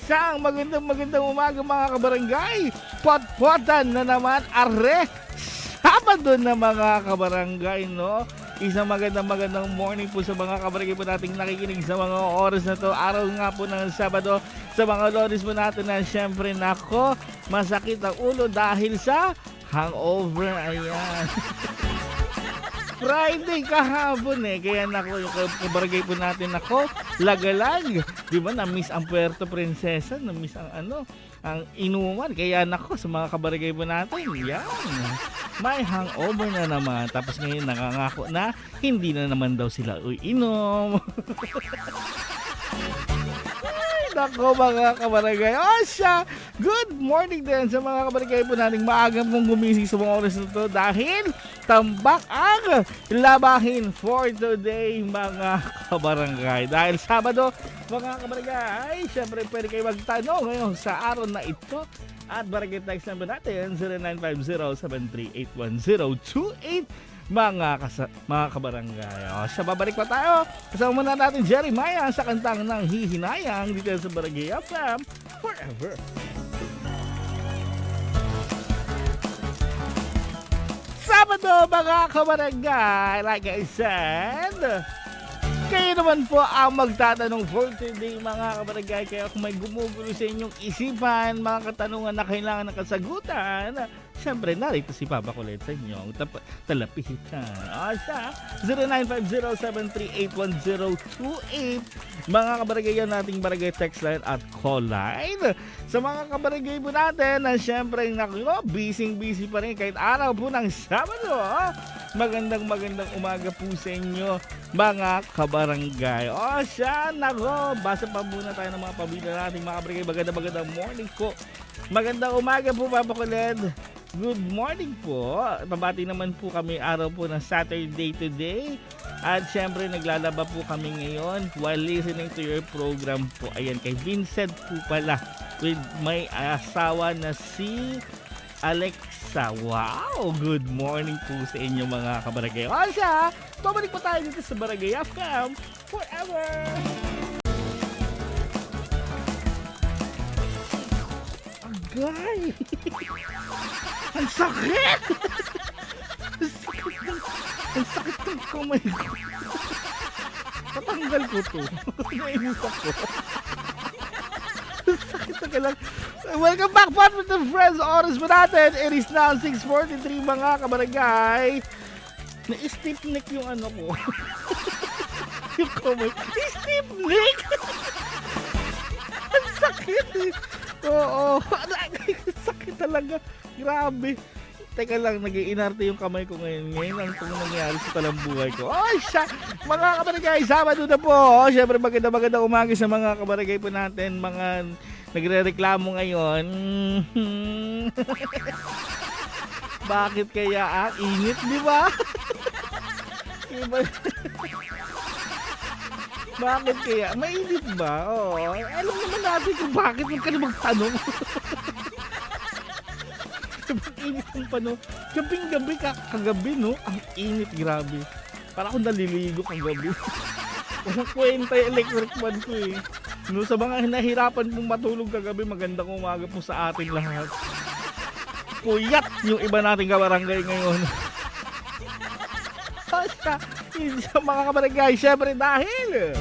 Isang magandang umaga mga kabarangay. Potpotan na naman are Sabado na mga kabarangay, no? Isang magandang morning po sa mga kabarangay po nating nakikinig sa mga oras na to. Araw nga po ng Sabado sa mga loris po natin na syempre nako, masakit ang ulo dahil sa hangover. Ayan. Friday kahapon kaya nako yung kabarangay po natin nako, lagalag. Di ba na-miss ang Puerto Princesa, na-miss ang ang inuman. Kaya nako sa mga kabarangay po natin, yan. May hangover na naman. Tapos ngayon nakangako na hindi na naman daw sila inom. Nako mga kabarangay. O siya, good morning din sa mga kabarangay po nating maagang pong gumising sa mga oras na to dahil tambak ang labahin for today mga kabarangay. Dahil Sabado mga kabarangay, syempre pwede kayo magtanong ngayon sa araw na ito at barangay text number natin 0950-738-1028 mga kabarangay. O, siya, babalik pa tayo. Kasama muna natin Jeremiah sa kantang ng Hihinayang dito sa Barangay FM Forever. Sabado mga kabarangay, like I said, kayo naman po ang magtatanong for today mga kabarangay. Kaya kung may gumugulo sa inyong isipan, mga katanungan na kailangan ng kasagutan, siyempre narito si Papa Kulit sa inyong talapihitan. Asa 0950-738-1028 mga kabarangay yan nating barangay text line at call line. Sa mga kabarangay po natin na siyempre busy pa rin kahit araw po ng Sabado. Magandang umaga po sa inyo mga kabarangay. O siya, nako, basa pa muna tayo ng mga pabida natin mga kabarangay. Magandang morning po. Magandang umaga po Papa Kulit. Good morning po. Pabati naman po kami araw po ng Saturday today. At syempre naglalaba po kami ngayon while listening to your program po. Ayan, kay Vincent po pala with may asawa na si Alexa. Wow! Good morning po sa inyo mga kabarangay. O siya, pabalik po tayo dito sa Barangay FM Forever! Agay! Ang sakit! Ang sakit ng kamay ko. Patanggal ko to. Nainis ako. Ang sakit na lang. Welcome back po with the friends. Oras mo natin. It is now 6:43 mga kabarangay. Na-stiff neck yung ano ko. Yung kamay. Stiff neck! Ang sakit eh. Oo. Sakit talaga. Grabe. Teka lang, nag-iinarte yung kamay ko ngayon. Ngayon lang itong nangyari sa talambuhay ko. Ay, siya! Mga kabarangay, Sabado na po. Siyempre, magandang umaga sa mga kabarangay po natin. Mga nagre-reklamo ngayon. Bakit kaya ang init, di ba? Bakit kaya? Mainit ba? Oo. Alam naman natin kung bakit. Huwag ka na magtanong. Init ang pano. Gabing-gabi kagabi, no? Ang init, grabe. Para akong naliligo kagabi. Walang kwenta yung electric fan ko eh. No, sa mga nahirapan pong matulog kagabi, magandang umaga po sa ating lahat. Puyat yung iba nating kabarangay ngayon. Sa mga kabarangay, syempre dahil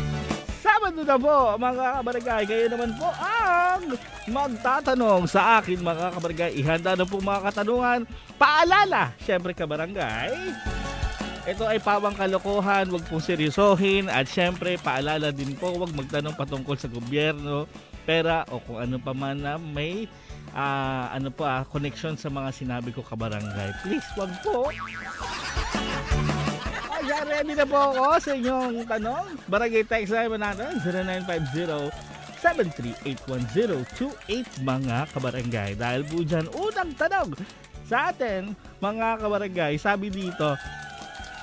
Sabado na po mga kabarangay. Kayo naman po ang magtatanong sa akin mga kabarangay. Ihanda na po mga katanungan. Paalala, syempre kabarangay, ito ay pawang kalokohan, wag pong seryosohin. At syempre paalala din po, wag magtanong patungkol sa gobyerno, pera o kung ano pa man na may connection sa mga sinabi ko kabarangay. Please, wag po. Ayan, ready na po ako sa inyong tanong. Barangay text line natin 0950-738-1028 mga kabarangay. Dahil po dyan, unang tanong sa atin mga kabarangay. Sabi dito,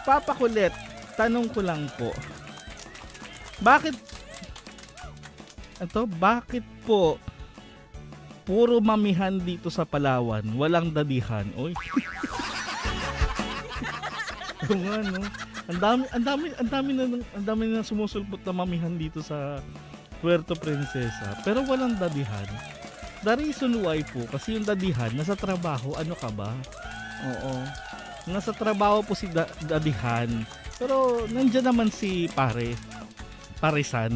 Papa Kulit, tanong ko lang po, bakit po puro mamihan dito sa Palawan, walang dadihan? Oy. Oo nga, no? Ang dami na sumusulpot na mamihan dito sa Puerto Princesa, pero walang dadihan. The reason why po, kasi yung dadihan, nasa trabaho, ano ka ba? Oo. Nasa trabaho po si dadihan. Pero nandiyan naman si Paresan.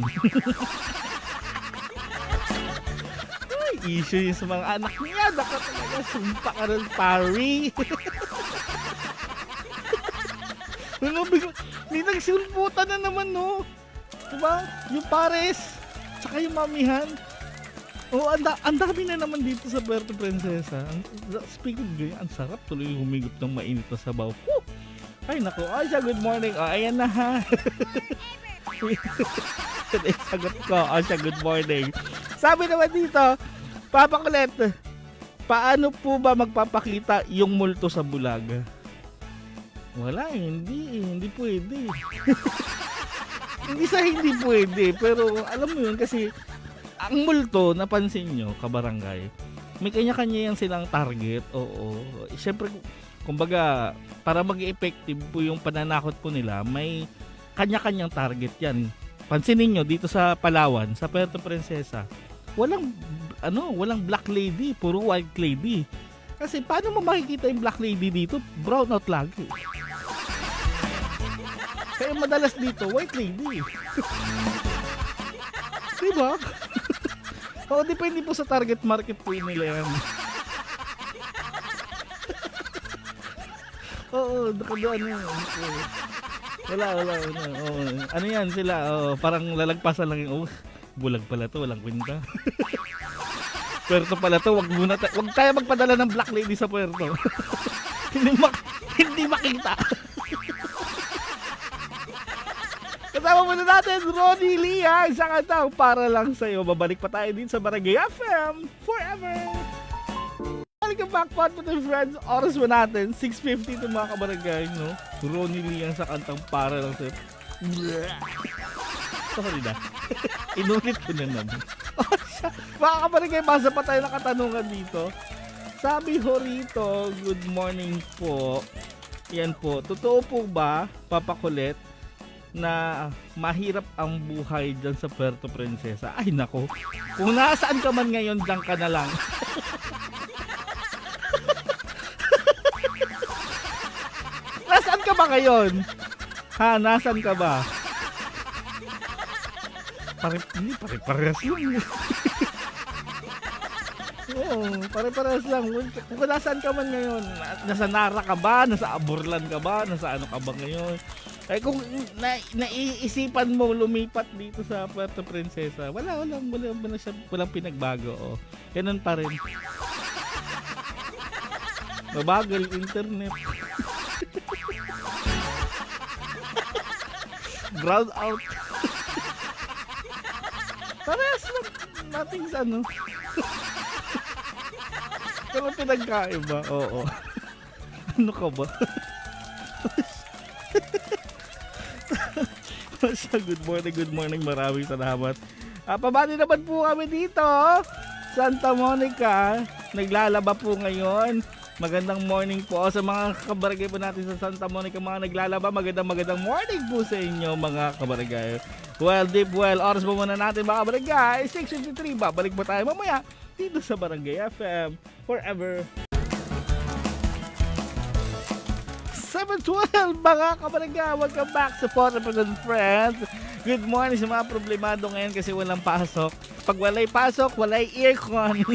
Ay, issue yun sa mga anak niya. Naka talaga, sumpa ka ng pari. Ano, may nagsulputan na naman, no? Diba? Yung pares, tsaka yung mamihan. Oh, ang dami na naman dito sa Puerto Princesa. Speaking of ganyan, ang sarap tuloy humigop ng mainit na sabaw. Woo! Ay nako, Asha, good morning. Oh, ayan na ha. Sagot ko, Asha, good morning. Sabi naman dito, Papa Kulet, paano po ba magpapakita yung multo sa bulag? Wala, hindi pwede. Hindi sa hindi pwede, pero alam mo yun kasi ang multo, napansin nyo, kabarangay, may kanya-kanya yan silang target. Oo. Siyempre, kumbaga, para mag-effective po yung pananakot po nila, may kanya-kanyang target yan. Pansinin nyo, dito sa Palawan, sa Puerto Princesa, walang black lady, puro white lady. Kasi paano mo makikita yung black lady dito? Brown out lagi. Kaya madalas dito, white lady. Diba? Oo, depende po sa target market po nila yan. Oo, wala. Oo. Ano yan sila? Parang lalagpasan lang yung, bulag pala to, walang kwenta. Puerto pala to, wag tayo magpadala ng black lady sa Puerto. hindi makita. Kasama muna natin Ronnie Liang sa kantang Para Lang Sa'yo. Babalik pa tayo din sa Barangay FM Forever. Welcome back po to friends. Oras mo natin 6:50 ito mga kabarangay, no? Ronnie Liang sa kantang Para Lang Sa'yo. Sorry na. Inulit ko na naman. Mga kabarangay, basa pa tayo ng katanungan dito. Sabi ho rito, good morning po. Yan po. Totoo po ba, Papa Kulet, na mahirap ang buhay dyan sa Puerto Princesa? Ay nako, kung nasaan ka man ngayon, dyan ka na lang. Nasaan ka ba ngayon? Ha, nasaan ka ba? Pare-parehas lang. Oo, pare-parehas lang. Kung nasaan ka man ngayon, nasa Nara ka ba? Nasa Aburlan ka ba? Nasa ano ka ba ngayon? Ay kung naiisipan mo lumipat dito sa Puerto Princesa, walang pinagbago. Oh. Ganun pa rin. Mabagal internet. Ground out. Parehas lang natin sa ano. Kung pinagkaiba, oo. Ano ka ba? Good morning, maraming salamat. Pabati naman po kami dito, Santa Monica. Naglalaba po ngayon. Magandang morning po sa mga kabarangay po natin sa Santa Monica, mga naglalaba. Magandang morning po sa inyo mga kabarangay. Well, oras po muna natin mga kabarangay. 6:53, babalik po tayo mamaya dito sa Barangay FM Forever. 7:12 mga kabarangay, welcome back sa Forever and Friends. Good morning sa mga problemado ngayon kasi walang pasok. Pag walay pasok, walay aircon.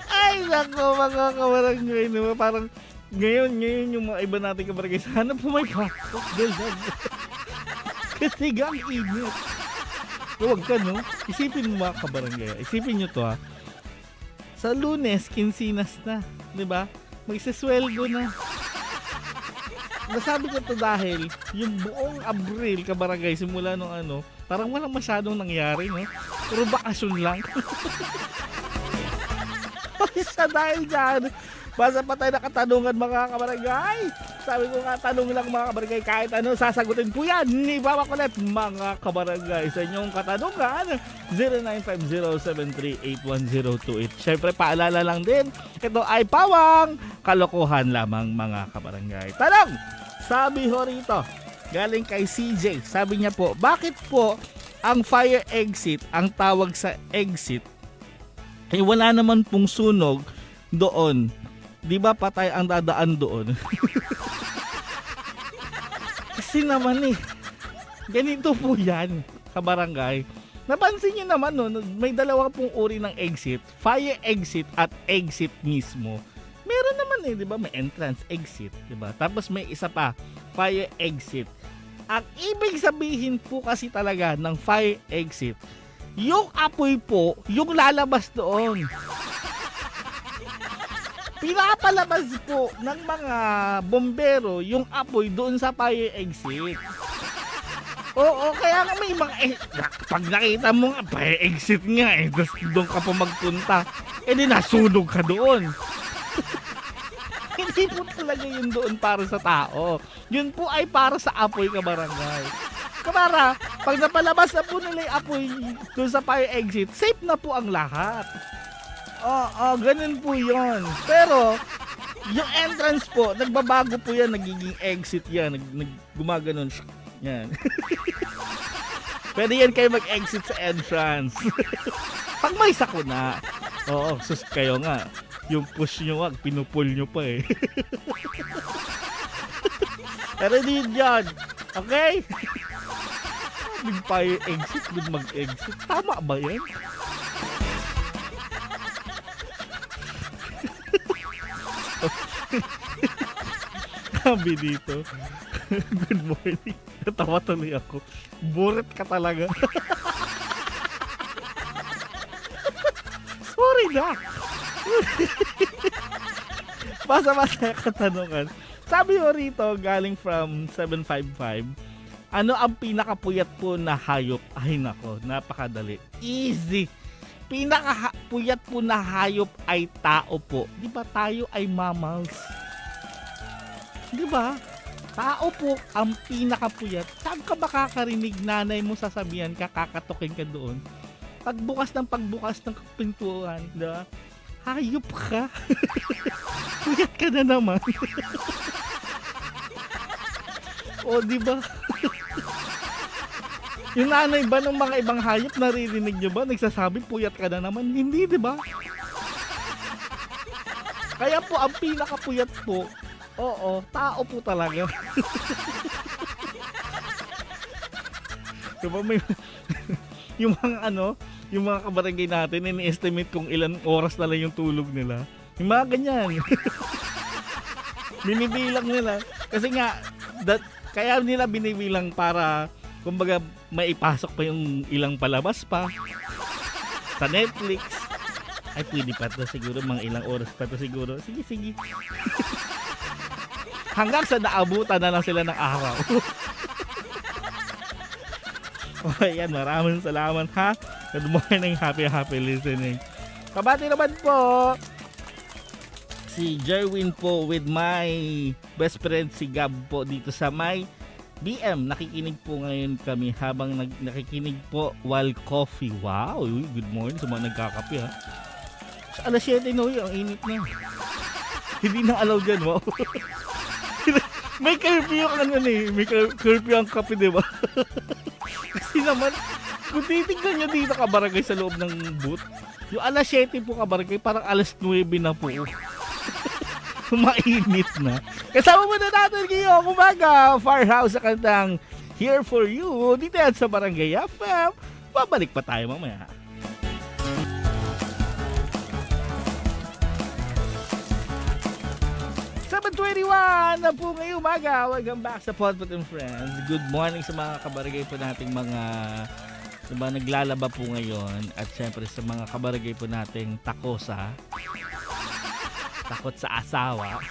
Ay nako mga kabarangay, no? Parang ngayon yung mga iba natin kabarangay, sana po may pasok. Kasi gang init. Huwag ka, no? Isipin mo mga kabarangay. Isipin nyo to, ha. Sa Lunes, kinsinas na. Diba? Magsasweldo na. Nasabi ko to dahil yung buong Abril, kabarangay, simula nung ano, parang walang masyadong nangyari, no? Puro bakasyon lang. Sa dahil dyan, Basta pa tayo nakatanungan mga kabarangay. Sabi ko nga, tanong lang mga kabarangay, kahit ano, sasagutin po yan ni Papa Kulit mga kabarangay. Sa inyong katanungan, 0950-738-1028. Siyempre, paalala lang din, ito ay pawang kalokohan lamang mga kabarangay. Tanong! Sabi ho rito, galing kay CJ, sabi niya po, bakit po ang fire exit, ang tawag sa exit, eh wala naman pong sunog doon? Di ba patay ang dadaan doon? Kasi naman ganito po yan, kabarangay. Napansin niyo naman, no, may dalawa pong uri ng exit, fire exit at exit mismo. Meron naman di ba? May entrance exit, di ba? Tapos may isa pa, fire exit. Ang ibig sabihin po kasi talaga ng fire exit, yung apoy po, yung lalabas doon. Pinapalabas po ng mga bombero yung apoy doon sa fire exit. Oo, kaya nga may mga pag nakita mo nga fire exit nga tapos doon ka pa magpunta, di nasunog ka doon. Hindi po talaga yun doon para sa tao. Yun po ay para sa apoy, kabarangay. Kamara, pag napalabas na po nila yung apoy doon sa fire exit, safe na po ang lahat. Ganun po yun. Pero, yung entrance po, nagbabago po yan, nagiging exit yan, gumaganon siya. Yan. Pwede yan kayo mag-exit sa entrance. Pag may sakuna. Oo, sus kayo nga. Yung push nyo wag, pinupull nyo pa eh. Pero din yan. Okay? Big fire exit, big mag-exit. Tama ba yan? Sabi dito, good morning. Natawa tuloy ako. Buret ka talaga. Sorry na. Basta katanungan. Sabi mo rito, galing from 755, ano ang pinakapuyat po na hayop? Ay nako, napakadali. Easy. Pinakapuyat po na hayop ay tao po. Di ba tayo ay mammals? Di ba? Tao po ang pinakapuyat. Saan ka ba kakarinig nanay mo sasabihan ka, kakatukin ka doon? Pagbukas ng pintuan, di ba? Hayop ka. Puyat ka na naman. O, di ba? Yung nanay ba ng mga ibang hayop, naririnig nyo ba? Nagsasabi, puyat ka na naman. Hindi, di ba? Kaya po, ang pinakapuyat po, oo, tao po talaga. Diba may, yung mga kabarangay natin, ini-estimate kung ilan oras na lang yung tulog nila. Yung mga ganyan. Binibilang nila. Kasi nga, kaya nila binibilang para, kumbaga, maipasok pa yung ilang palabas pa sa Netflix. Ay, pwede pa to siguro, mga ilang oras pa to siguro. Sige. Hanggang sa naabutan na lang sila ng araw. Okay, yan. Maraming salamat ha. Good morning. Happy listening. Kabati naman po si Jerwin po with my best friend si Gab po dito sa may BM. Nakikinig po ngayon kami habang nakikinig po while coffee. Wow, good morning sa mga nagkakape ha. Sa alas 7 no, ang init na. Hindi na allowed yan, wow. May curfew ang may curfew ang kape, di ba? Kasi naman, kung titignan nyo dito kabarangay sa loob ng booth, yung alas 7 po kabarangay, parang alas 9 na po. Mainit na. Kasama mo na natin kayo umaga, Firehouse sa kantang Here For You dito yan sa Barangay FM. Babalik pa tayo mamaya. Na po ngayong umaga. Welcome back sa Potpot and Friends. Good morning sa mga kabarangay po nating mga naglalaba po ngayon at syempre sa mga kabarangay po nating takot sa asawa.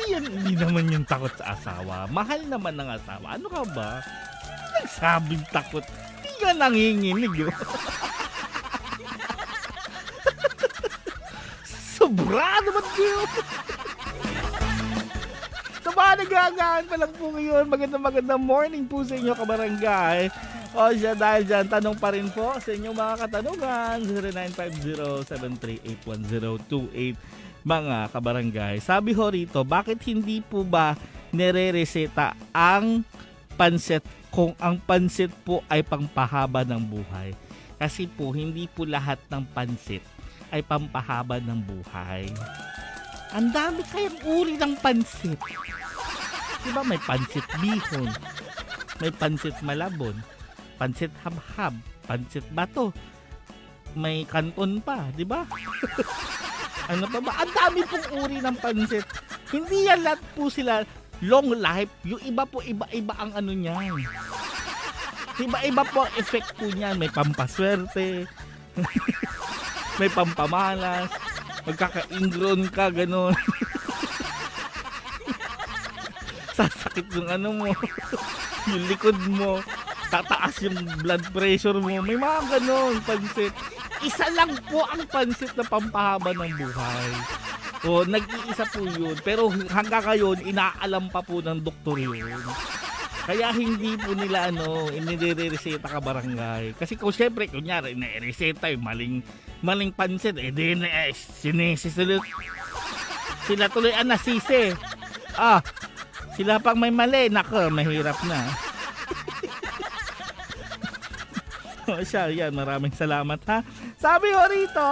Hindi naman yung takot sa asawa. Mahal naman ng asawa. Ano ka ba? Nagsabing takot. Hindi nga nga nanginginig. Oh. Sobra naman yun. Sa mga nagagaan pa lang po ngayon, magandang morning po sa inyo kabarangay. O siya dahil dyan, tanong pa rin po sa inyong mga katanungan, 0950-738-1028 mga kabarangay. Sabi ho rito, bakit hindi po ba nire-reseta ang pansit kung ang pansit po ay pangpahaba ng buhay? Kasi po, hindi po lahat ng pansit ay pampahaba ng buhay. Ang dami kayang uri ng pansit. Diba may pansit bihon, may pansit malabon, pansit habhab, pansit bato, may kanton pa, di ba? Ano pa ba? Ang dami pong uri ng pansit. Hindi yan lahat po sila long life. Yung iba po, iba-iba ang ano niyan. Iba-iba po ang effect po niyan. May pampaswerte, may pampamalas, magkaka-ingron ka, gano'n. Sasakit yung ano mo, yung likod mo, tataas yung blood pressure mo, may mga ganon pansit. Isa lang po ang pansit na pampahaba ng buhay. O, nag-iisa po yun, pero hanggang ngayon, inaalam pa po ng doktor yun. Kaya hindi po nila inire-reseta ka barangay. Kasi kung syempre, kunyari, na-reseta yung maling pansit, sinesis ulit. Sila tuloy ang nasisi. Sila pang may mali, nako, mahirap na. Siya, yan, maraming salamat ha. Sabi ko rito,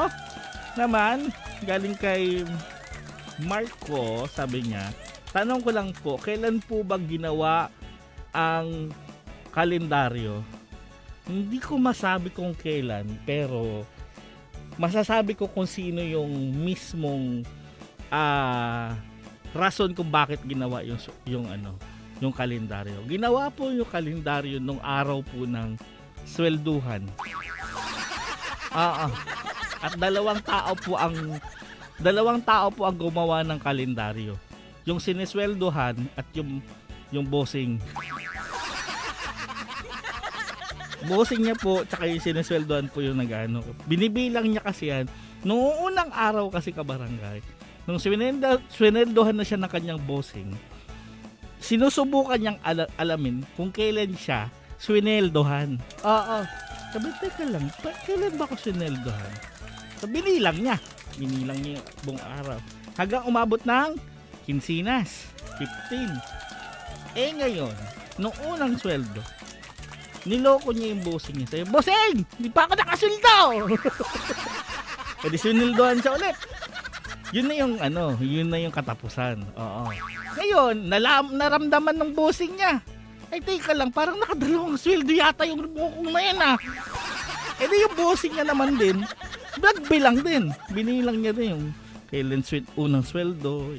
naman, galing kay Marco, sabi niya, tanong ko lang po, kailan po ba ginawa ang kalendaryo? Hindi ko masabi kung kailan, pero masasabi ko kung sino yung mismong rason kung bakit ginawa yung kalendaryo. Ginawa po yung kalendaryo nung araw po ng swelduhan. At dalawang tao po ang gumawa ng kalendaryo. Yung sineswelduhan at yung bossing. Bossing niya po tsaka yung sineswelduhan po yung nagano. Binibilang niya kasi yan noong unang araw kasi kabarangay. Nung swineldohan na siya ng kanyang bossing, sinusubukan niyang alamin kung kailan siya swineldohan. Sabi, teka lang, kailan ba ako swineldohan? So, binilang niya yung buong araw. Hanggang umabot ng kinsinas, 15. Ngayon, nung unang sweldo, niloko niya yung bossing niya. Sabi, bossing! Hindi pa ako nakasildo! Kasi swineldohan siya ulit. Yun na yung katapusan. Oo. Ngayon, naramdaman ng bossing niya. Ay, teka lang, parang nakadalawang sweldo yata yung bukong na yan yung bossing niya naman din, nagbilang din. Binilang niya din yung kailan unang sweldo,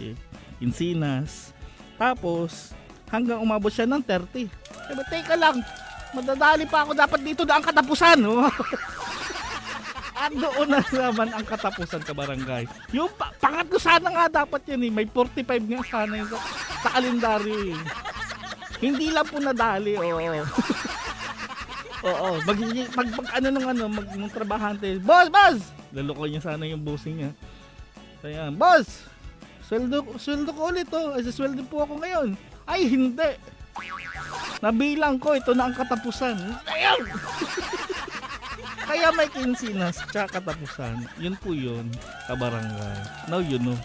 insinas. Tapos, hanggang umabot siya ng 30. Diba, teka lang, madadali pa ako, dapat dito na ang katapusan. At doon na naman ang katapusan kabarangay. Yung pangatlo sana nga dapat yan may 45 nga sana yung sa kalendaryo Hindi lang po nadali, Oo, nung trabahante, boss! Laloko niya sana yung bossing niya. Kaya, boss! Sweldo ko ulit sweldo po ako ngayon. Ay, hindi! Nabilang ko, ito na ang katapusan. Ayun! Kaya may kinsinas tsaka katapusan. Yun po yun, kabarangay. Now you know.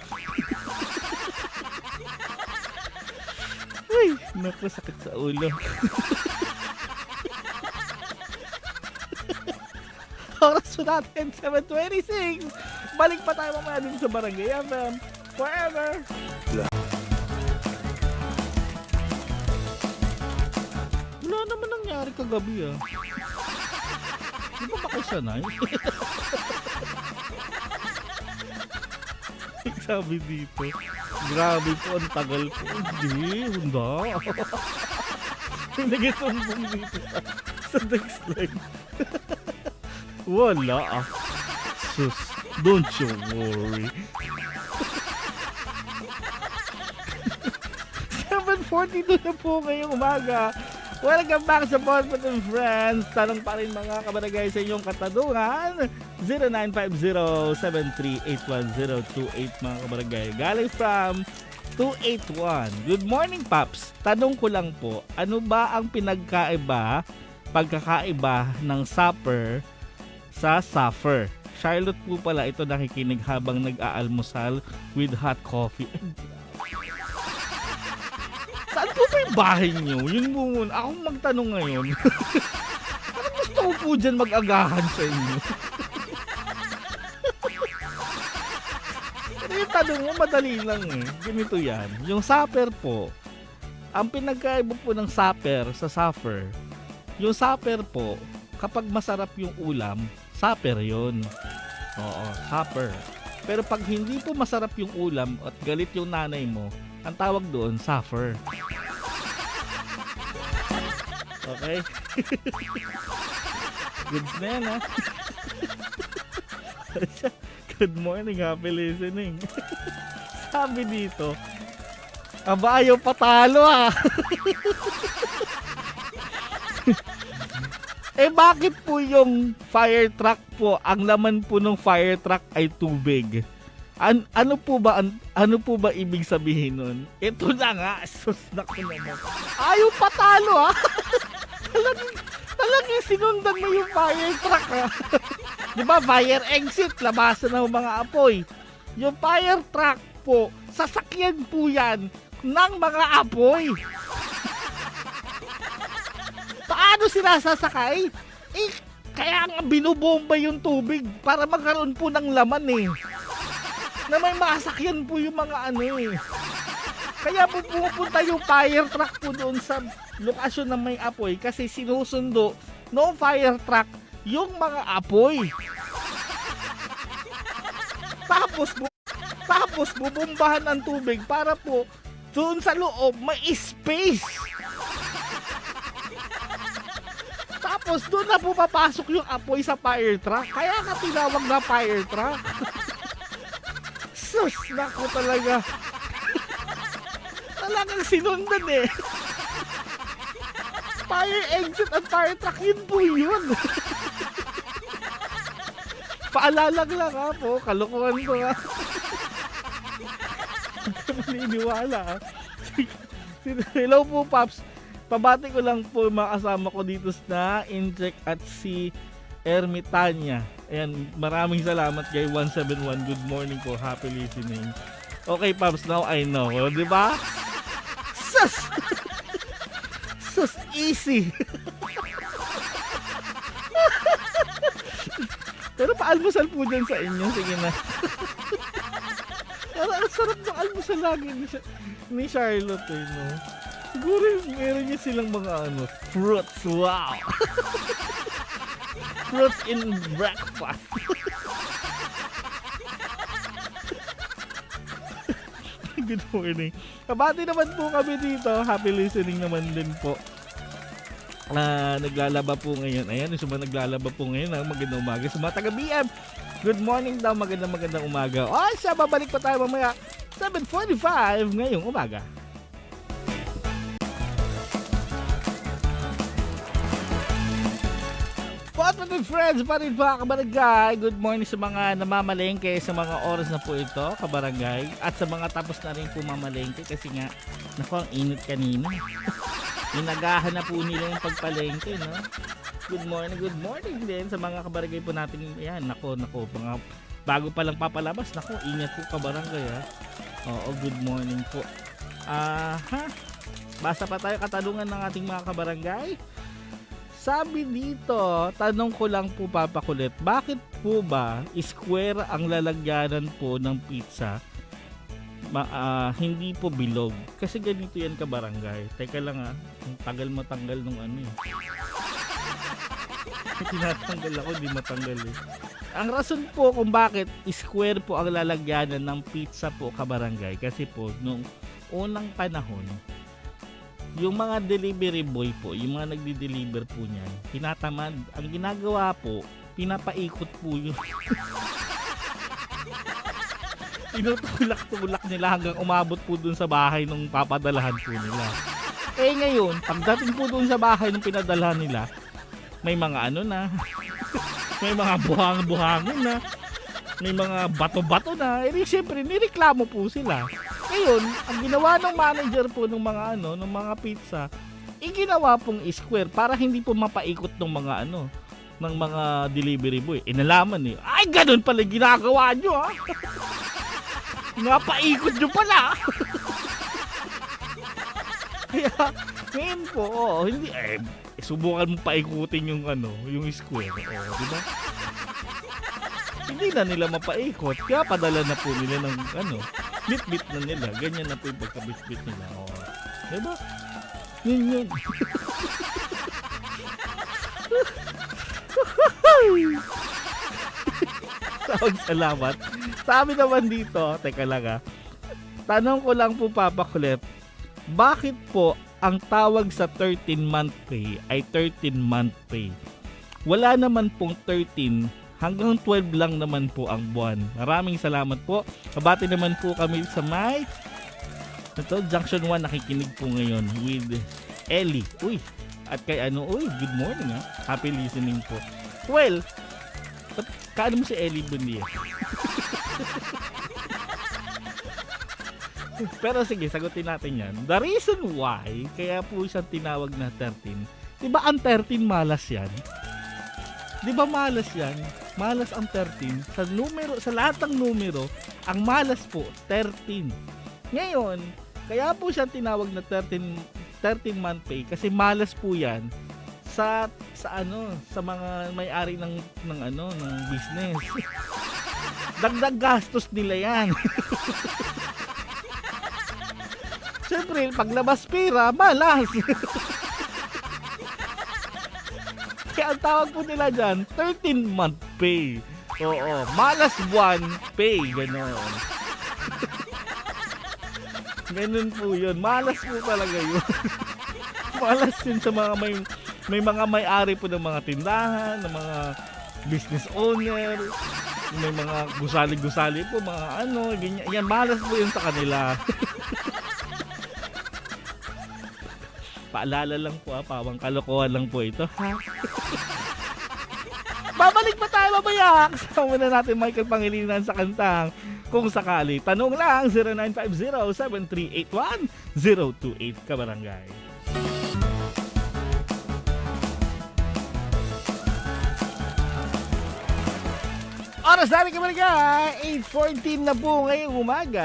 Uy, naku, sakit sa ulo. Oras po natin, 7:26. Balik pa tayo mamaya dito sa Barangay FM. Forever! Wala naman nangyari kagabi Di ba ba kayo sanay? Sabi dito, grabe po, ang tagal po. Hindi. Nagisumbong dito sa next line. Wala Sus, don't you worry. 7:42 na po ngayong umaga. Welcome back sa Podcast and Friends. Tanong pa rin mga kabarangay sa inyong katanungan. 0950-738-1028 mga kabarangay. Galing from 281. Good morning, Paps. Tanong ko lang po, ano ba ang pagkakaiba ng supper sa suffer? Charlotte po pala ito nakikinig habang nag-aalmusal with hot coffee. Saan po ba yung bahay nyo? Yun mo muna. Akong magtanong ngayon. Ano gusto ko po dyan mag-agahan sa inyo? Pero yung tanong mo, madali lang eh. Ganito yan. Yung supper po, ang pinagkaiba po ng supper sa suffer, yung supper po, kapag masarap yung ulam, supper yun. Oo, supper. Pero pag hindi po masarap yung ulam at galit yung nanay mo, ang tawag doon, suffer. Okay? Goods na yan, ha? Good morning, happy listening. Sabi dito, aba, ayaw patalo, ha? Eh, bakit po yung fire truck po, ang laman po ng fire truck ay tubig? Ano po ba ibig sabihin nun? Ito na nga, sus na ko naman. Ayaw patalo, ha? Talagang sinundan mo yung fire truck, ha? Di ba, fire exit, labasan ng mga apoy. Yung fire truck po, sasakyan po yan ng mga apoy. Paano sila sasakay? Eh, kaya nga binubomba yung tubig para magkaroon po ng laman eh. Na may masakyan po yung mga ano eh. Kaya po pupunta yung fire truck po doon sa lokasyon na may apoy kasi sinusundo no fire truck yung mga apoy. Tapos bubombahan ng tubig para po doon sa loob may space. Tapos doon na po papasok yung apoy sa fire truck. Kaya ka tinawag na fire truck. Sus, nako talaga. Talagang sinundan eh. Fire exit at fire truck, yun po yun. Paalala lang ha po, kalokohan ko ha. Huwag ka maniniwala ha. Hello po, Paps. Pabati ko lang po mga kasama ko dito na Incheck at si Ermitanya. Ayan, maraming salamat kay 171. Good morning po, happy listening. Okay, Paps, now I know. O, diba? Sus! Sus, easy. Pero paalmusal po dyan sa inyo. Sige na. Ang sarap ng almusal lagi ni Charlotte eh, no? Siguro meron niya silang mga fruits. Wow! Fruits in breakfast. Good morning. Kabati naman po kami dito. Happy listening naman din po. Naglalaba po ngayon. Ayan, yung mga naglalaba po ngayon. Magandang umaga. Sa mga taga-BM, good morning daw. Magandang umaga. O siya, babalik pa tayo mamaya 7:45 ngayong umaga. What with friends pa rin pa kabarangay. Good morning sa mga namamalengke sa mga oras na po ito kabarangay. At sa mga tapos na rin po mamalengke kasi nga naku ang init kanina. Inagahan na po nila yung pagpalengke, no? Good morning din sa mga kabarangay po natin. Yan, naku, mga bago pa lang papalabas. Naku, ingat po kabarangay ha. Oo, good morning po. Basa pa tayo katanungan ng ating mga kabarangay. Sabi dito, tanong ko lang po papakulit, bakit po ba square ang lalagyanan po ng pizza? Hindi po bilog. Kasi ganito yan kabarangay. Teka lang tagal matanggal nung ano eh. Tinatanggal ako, di matanggal eh. Ang rason po kung bakit square po ang lalagyanan ng pizza po kabarangay, kasi po nung unang panahon, yung mga delivery boy po, yung mga nagdi-deliver po niyan, tinatamad. Ang ginagawa po, pinapaikot po yung tinutulak-tulak nila hanggang umabot po dun sa bahay nung papadalahan po nila. Eh ngayon, pagdating po doon sa bahay ng pinadala nila, may mga ano na, may mga buhang-buhangin na, may mga bato-bato na, eh siyempre nireklamo po sila. Ngayon, ang ginawa ng manager po ng mga ano, ng mga pizza, ginawa pong square para hindi po mapaikot ng mga ano, ng mga delivery boy. Inalaman eh, ay ganun pala ginagawa nyo ha. Napaikot nyo pala. Kaya, ngayon po, hindi, subukan mo paikutin yung ano, yung square. Di ba? Hindi na nila mapaikot, kaya padala na po nila ng ano, bit-bit na nila. Ganyan na po yung pagka-bit-bit nila. Di ba? Yun. Salamat. Sabi naman dito, teka lang tanong ko lang po Papa Kulit, bakit po ang tawag sa 13-month pay ay 13-month pay? Wala naman pong 13, hanggang 12 lang naman po ang buwan. Maraming salamat po. Kabati naman po kami sa may Junction 1, nakikinig po ngayon with Ellie. Uy, at kay good morning Happy listening po. Well, kaano mo si Ellie Bundia? Pero sige, sagutin natin yan. The reason why, kaya po siya tinawag na 13, diba ang 13 malas yan? Diba malas yan? Malas ang 13. Sa lahat ng numero, ang malas po, 13. Ngayon, kaya po siya tinawag na 13-month pay kasi malas po yan sa mga may-ari ng business. Dagdag gastos nila yan. Siyempre, paglabas pera, malas. Kaya ang tawag po nila dyan, 13-month pay. Oo, malas buwan pay, gano'n. Ganun po yun. Malas po talaga yun. Malas yun sa mga may mga may-ari po ng mga tindahan, ng mga business owner, may mga gusali-gusali po, mga ganyan. Yan, malas po yun sa kanila. Paalala lang po pawang kalokohan lang po ito. Babalik pa tayo mamaya. Kasama na natin Michael Pangilinan sa kantang Kung Sakali. Tanong lang 0950-7381-028 Kabarangay. Oras natin kabarangay, 8:14 na po ngayong umaga.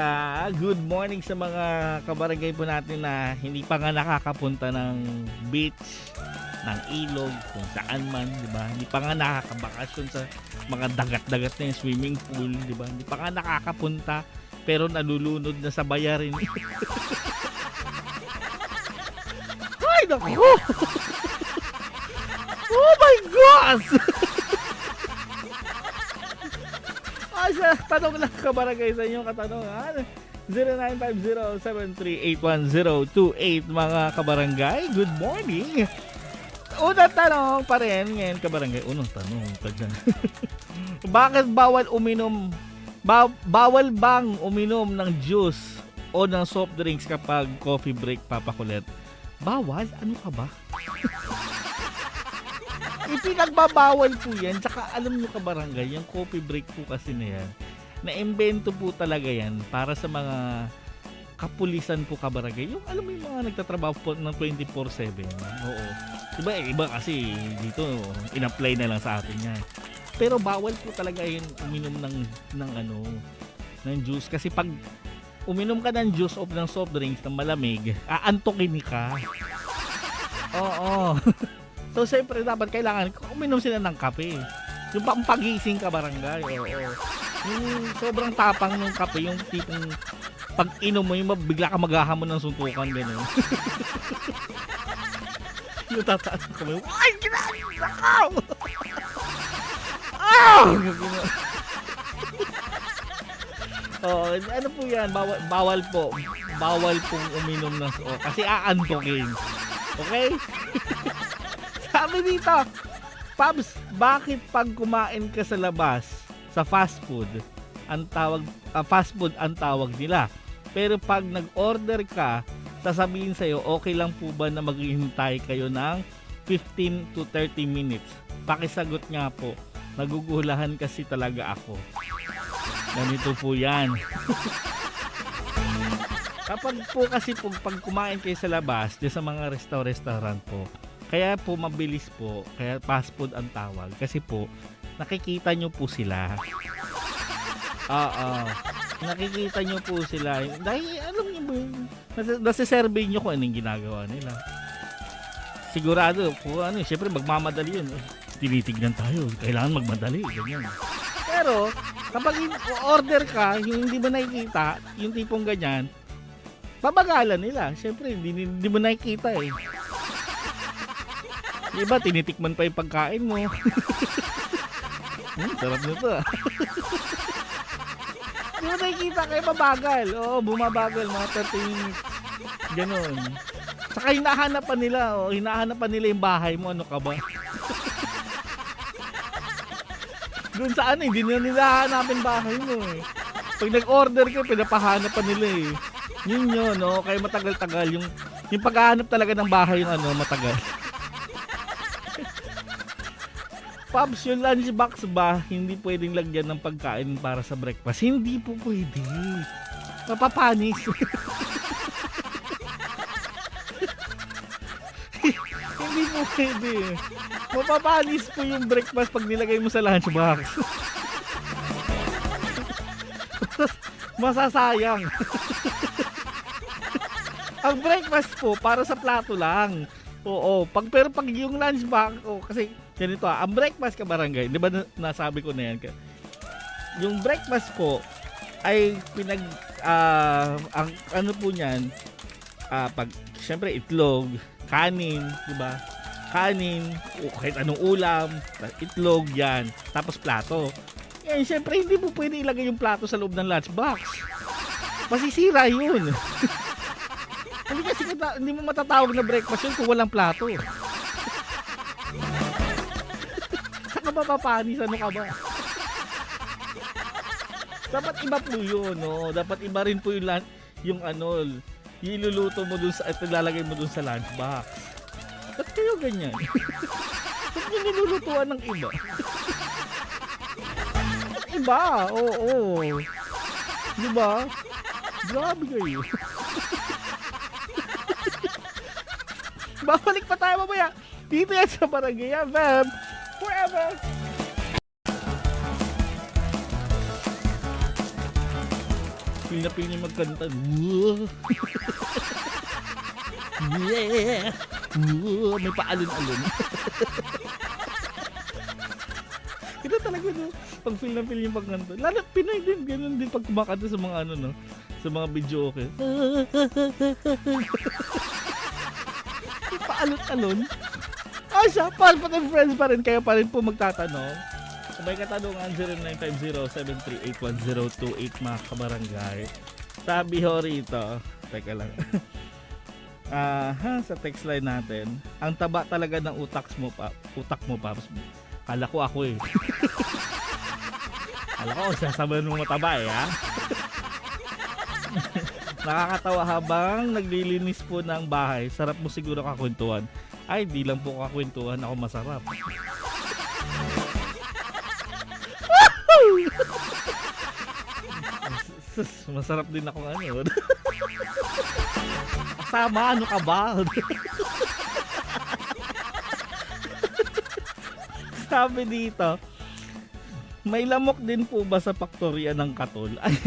Good morning sa mga kabarangay po natin na hindi pa nga nakakapunta ng beach, ng ilog, kung saan man, di ba? Hindi pa nga nakakabakasyon sa mga dagat-dagat na yung swimming pool, di ba? Hindi pa nga nakakapunta, pero nalulunod na sa bayarin. Ay, naku! Oh my gosh! Tanong lang kabarangay sa inyong katanungan 0950-7381-028 mga kabarangay, good morning. Unang tanong pa rin ngayon kabarangay, unang tanong pa dyan. Bakit bawal bang uminom ng juice o ng soft drinks kapag coffee break, Papa Kulit? Bawal? Ano ka ba? Ipinagbabawal po yan. Tsaka alam nyo kabarangay, yung coffee break po kasi na yan, na-invento po talaga yan para sa mga kapulisan po kabarangay. Yung alam mo yung mga nagtatrabaho po ng 24/7. Oo. Diba iba kasi dito in-apply na lang sa atin yan. Pero bawal po talaga yun uminom ng juice. Kasi pag uminom ka ng juice o ng soft drinks na malamig, aantokin ka. Oo. So, siyempre, dapat kailangan uminom sila ng kape. Yung pagising ka barangay. Oo. Yung sobrang tapang ng kape, yung tipong pag inom mo, yung bigla ka maghahamon ng suntukan, gano'n. Yung tataas ka mo, ay, ginagawa ka! Oh, ano po yan? Bawal po. Bawal pong uminom ng kasi aantokin. Okay? Sabi dito, Pabs, bakit pag kumain ka sa labas, sa fast food ang tawag nila. Pero pag nag-order ka sasabihin sa'yo, okay lang po ba na maghihintay kayo ng 15 to 30 minutes? Pakisagot nga po, nagugulahan kasi talaga ako. Ganito po yan. Kapag po kasi pag kumain kayo sa labas, di sa mga restaurant po, kaya po mabilis po, kaya fast food ang tawag. Kasi po, nakikita nyo po sila. Oo. Nakikita nyo po sila. Dahil alam nyo ba, nasisurvey nyo kung anong ginagawa nila. Sigurado po, syempre magmamadali yun. Tinitignan tayo, kailangan magmadali. Ganyan. Pero, kapag order ka, yung hindi mo nakikita, yung tipong ganyan, babagalan nila. Siyempre, hindi mo nakikita eh. Diba, tinitikman pa yung pagkain mo. Sarap nito ah. Hindi mo nakikita kayo mabagal. Oo, bumabagal mga 30 minutes. Ganon. Saka hinahanap pa nila. Hinahanap pa nila yung bahay mo. Ano ka ba? Doon sa hindi nila hanapin bahay mo eh. Pag nag-order ka, pinapahanap pa nila eh. Yun, kaya matagal-tagal. Yung paghahanap talaga ng bahay yung matagal. Pops, yung lunchbox ba, hindi pwedeng lagyan ng pagkain para sa breakfast? Hindi po pwede. Mapapanis. Hindi po pwede. Mapapanis po yung breakfast pag nilagay mo sa lunchbox. Masasayang. Ang breakfast po para sa plato lang. Oo, pero pag yung lunchbox, kasi ganito ang breakfast ka barangay, 'di ba nasabi ko na yan? Yung breakfast po ay ang ano po niyan, pag syempre itlog, kanin, 'di ba? Kanin, o kahit anong ulam, itlog yan, tapos plato. Yan, syempre hindi po pwede ilagay yung plato sa loob ng lunchbox. Masisira yun. Hindi kasi hindi mo matatawag na breakfast yun kung walang plato. Saka mapapanis, ano ka ba? Dapat iba po yun, no? Dapat iba rin po yung iluluto mo dun at ilalagay mo dun sa lunchbox. Ba't kayo ganyan? Ba't nyo nilulutuan ng iba? Iba, oo. Diba? Grabe kayo. Babalik pa tayo mamaya. Dito yan sa Barangay FM. Forever. Feel na feel niya magkanta. Yeah. May paalon-alon. Ito talaga pag feel na feel yung pagkanta. Lalo Pinoy din, ganun din pag kumakanta sa mga sa mga video okay. Paalon-alon. Siya, Palpatine Friends pa rin. Kayo pa rin po magtatanong. Kung may katanungan, 0950-738-1028 mga kabarangay. Sabi ho rito, teka lang. Sa text line natin, ang taba talaga ng utak mo pa. Kala ko ako eh. Kala ko, sasabihin mo mataba eh ha. Nakakatawa habang naglilinis po ng bahay. Sarap mo siguro kakwentuhan. Ay, di lang po kakwentuhan ako masarap. Masarap din ako Kasama, ano ka ba? Sabi dito, may lamok din po ba sa faktorya ng Katol? Ay,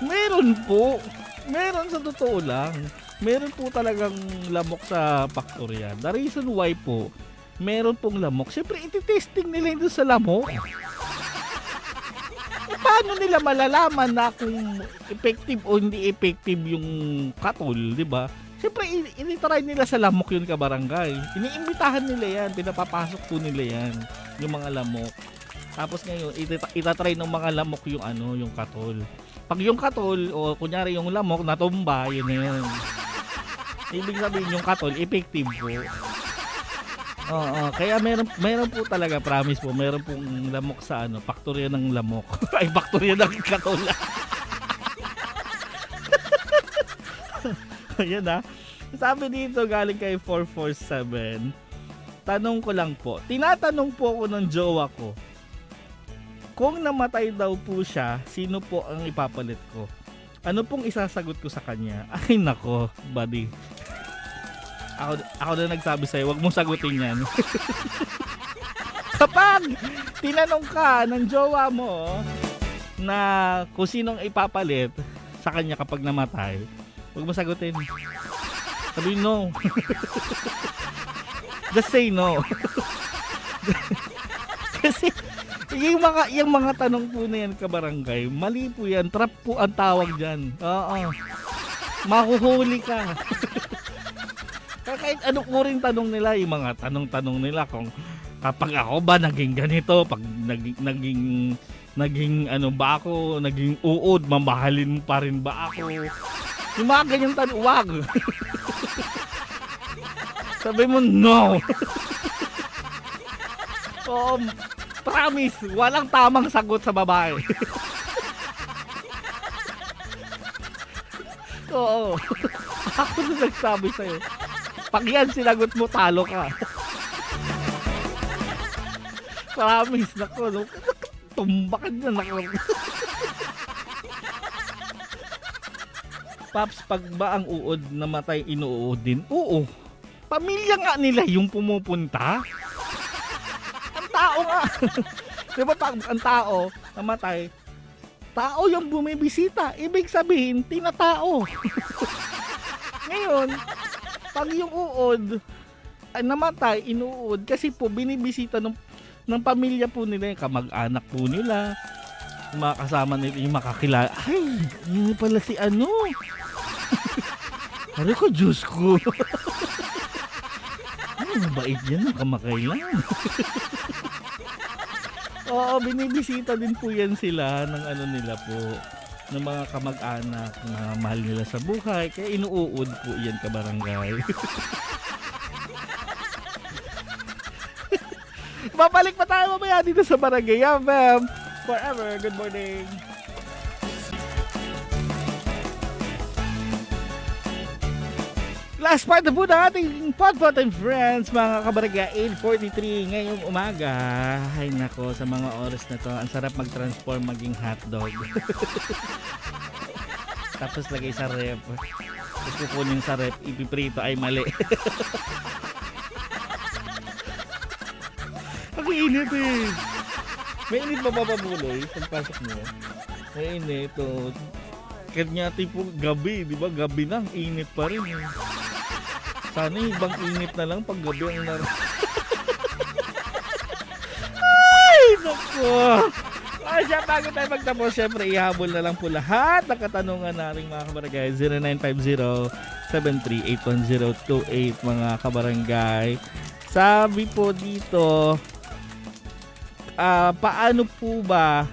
meron po. Meron sa totoo lang. Meron po talagang lamok sa faktorya. The reason why po, meron pong lamok. Siyempre, iti-testing nila ito sa lamok. Paano nila malalaman na kung effective o hindi effective yung Katol, di ba? Siyempre, initry nila sa lamok yun kabarangay. Iniimbitahan nila yan, pinapapasok po nila yan, yung mga lamok. Tapos ngayon, itatry ng mga lamok yung yung Katol. Pag yung Katol, o kunyari yung lamok, natumba, yun na yun. Ibig sabihin yung Katol, effective po. Oo, kaya meron po talaga, promise po, meron pong lamok sa faktorya ng lamok. Ay, faktorya ng Katol. Ayan na. Sabi dito galing kay 447. Tanong ko lang po. Tinatanong po ako ng jowa ko. Kung namatay daw po siya, sino po ang ipapalit ko? Ano pong isasagot ko sa kanya? Ay nako, buddy. Ako na nagsabi sa'yo, wag mong sagutin yan. Kapag tinanong ka ng jowa mo na kung sinong ipapalit sa kanya kapag namatay, wag mo sagutin. Sabi no. Just say no. Kasi yung mga tanong po na yan, kabarangay, mali po yan. Trap po ang tawag dyan. Oo. Mahuhuli ka. Kahit anong uring tanong nila, yung mga tanong nila kung kapag ako ba naging ganito, pag naging ano ba ako, naging uod, mamahalin mo pa rin ba ako? Yung mga ganyang tanong, wag. Sabi mo, no. Oo, promise, walang tamang sagot sa babae. Oo. Ako na nagsabi sa'yo. Pag yan sinagot mo, talo ka. Promise, nako, no? Tumbakan na, nako. Paps, pag ba ang uod namatay, inuud din? Oo. Pamilya nga nila yung pumupunta. Ang tao nga. Diba pag ang tao namatay, tao yung bumibisita. Ibig sabihin, tinatao. Ngayon, pag yung uod ay namatay, inuud, kasi po binibisita ng pamilya po nila, yung kamag-anak po nila, yung mga kasama nila, yung makakilala. Ay, yun pala si ano. Ano ko, Diyos ko. Ay, mabait yan, kamakailan. Oo, binibisita din po yan sila ng ano nila po, ng mga kamag-anak na mahal nila sa buhay. Kaya inuud po yan, kabarangay. Babalik pa tayo mamaya dito sa Barangay FM Forever. Good morning. Last part na po na ating Podpot and Friends, mga kabarangay, 8:43 ngayong umaga. Ay nako, sa mga oras na to, ang sarap mag-transform maging hotdog. Tapos lagay sa rep. Tapos kukunin sa rep, ipiprito, ay mali. Ang init eh. May init ba bababuloy pagpasok mo? May init oh. Kanya tipo gabi, di ba? Gabi na, init pa rin eh. Sana ibang init na lang pag gabi ang Ay, naku! Ay, siya, bago tayo magtapos, syempre, ihabol na lang po lahat ng katanungan nating mga kabarangay. 0950-7381028, mga kabarangay. Sabi po dito, paano po ba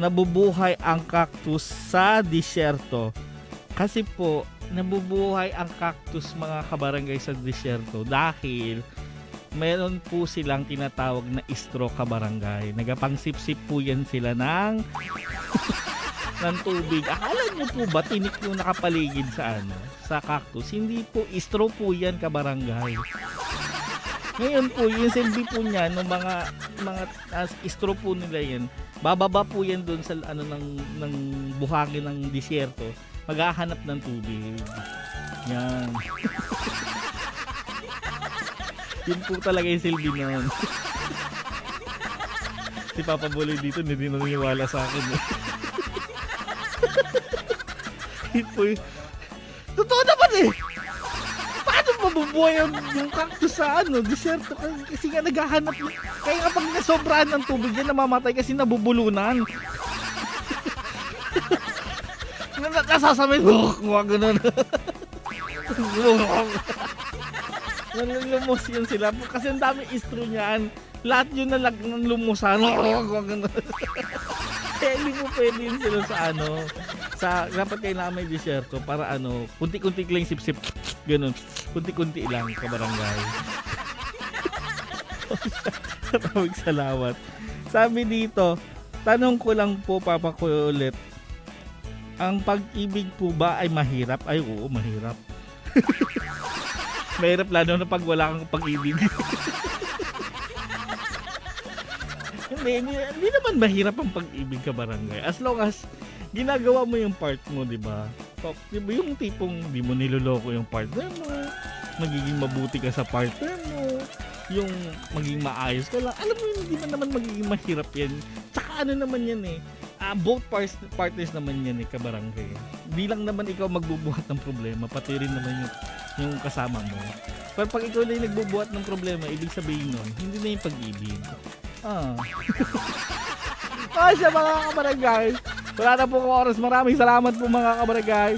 nabubuhay ang cactus sa disyerto? Kasi po, nabubuhay ang cactus, mga kabarangay, sa disyerto dahil meron po silang tinatawag na istro, kabarangay. Nagapangsip-sip po yan sila ng ng tubig. Akala nyo po ba tinik yung nakapaligid sa sa cactus? Hindi po, istro po yan, kabarangay. Ngayon po, yung silbi po niya ng mga istro po nila yan, bababa po yan doon sa ng buhangin ng disyerto, maghahanap ng tubig. Yan. Yun po talaga yung silbi noon. Si Papa Boy dito hindi naniniwala sa akin. Yun po yun. Totoo naman eh! Paano mabubuhay yung cactus sa disyerto? Kasi nga naghahanap. Kaya kapag nasobrahan ng tubig yan, namamatay kasi nabubulunan. Nasasamay, huwag ganun. Nalulumos yun sila. Kasi ang dami istro niyan. Lahat yun ng lumusan. Huwag ganun. Kaya hindi mo pwede yun sila sa dapat kailangan may disyerto para kunti-kunti lang sip-sip. Ganun. Kunti-kunti lang, kabarangay. Tawag salawat. Sabi dito, tanong ko lang po, Papa ko ulit, Ang pag-ibig po ba ay mahirap? Ay, oo, mahirap. Mahirap lalo na pag wala kang pag-ibig. Hindi naman mahirap ang pag-ibig ka barangay. As long as ginagawa mo yung part mo, di ba? So, di ba yung tipong di mo niloloko yung partner mo, magiging mabuti ka sa partner mo, yung maging maayos ka lang. Alam mo yun, hindi naman magiging mahirap yan. Tsaka ano naman yan eh, both partners naman yan eh, kabarangay. Hindi lang naman ikaw magbubuhat ng problema, pati rin naman yung kasama mo. Pero pag ikaw na yung nagbubuhat ng problema, ibig sabihin nun, hindi na yung pag-ibig. Siya mga kabarangay, wala na po kong oras. Maraming salamat po mga kabarangay.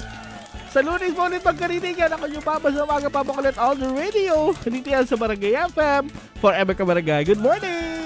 Sa Lunes po ulit magkarinigan, ako yung Papa sa umaga, Papa Kulit on the radio. Dito yan sa Barangay FM. Forever Kabarangay. Good morning!